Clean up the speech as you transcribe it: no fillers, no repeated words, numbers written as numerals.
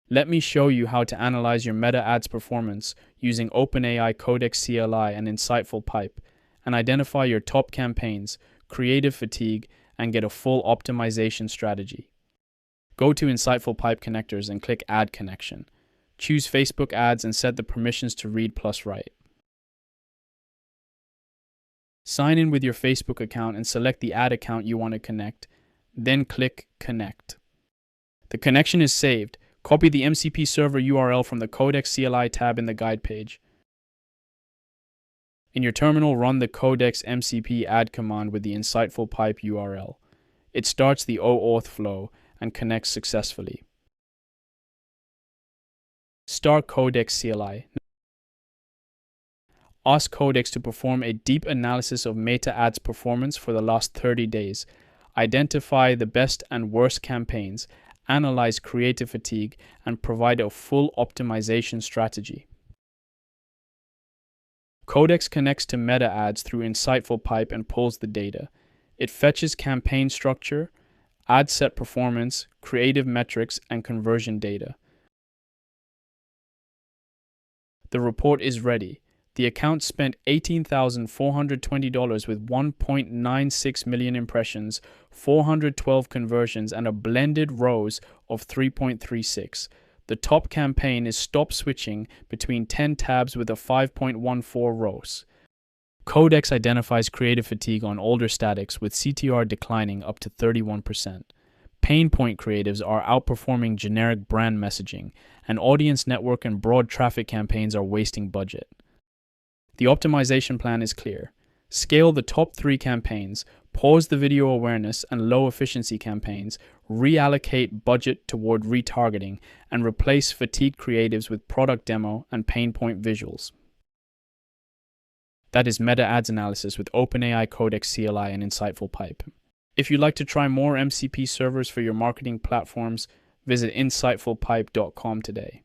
Let me show you how to analyze your Meta ads performance using OpenAI Codex CLI and InsightfulPipe, and identify your top campaigns, creative fatigue, and get a full optimization strategy. Go to InsightfulPipe connectors and click Add Connection. Choose Facebook Ads and set the permissions to read plus write. Sign in with your Facebook account and select the ad account you want to connect, then click Connect. The connection is saved. Copy the MCP server URL from the Codex CLI tab in the guide page. In your terminal, run the Codex MCP add command with the InsightfulPipe URL. It starts the OAuth flow and connects successfully. Start Codex CLI. Ask Codex to perform a deep analysis of Meta ads performance for the last 30 days. Identify the best and worst campaigns, analyze creative fatigue, and provide a full optimization strategy. Codex connects to Meta ads through InsightfulPipe and pulls the data. It fetches campaign structure, ad set performance, creative metrics, and conversion data. The report is ready. The account spent $18,420 with 1.96 million impressions, 412 conversions, and a blended ROAS of 3.36. The top campaign is Stop Switching between 10 tabs with a 5.14 ROAS. Codex identifies creative fatigue on older statics with CTR declining up to 31%. Pain point creatives are outperforming generic brand messaging, and audience network and broad traffic campaigns are wasting budget. The optimization plan is clear. Scale the top 3 campaigns, pause the video awareness and low efficiency campaigns, reallocate budget toward retargeting, and replace fatigue creatives with product demo and pain point visuals. That is Meta Ads analysis with OpenAI Codex CLI and InsightfulPipe. If you'd like to try more MCP servers for your marketing platforms, visit InsightfulPipe.com today.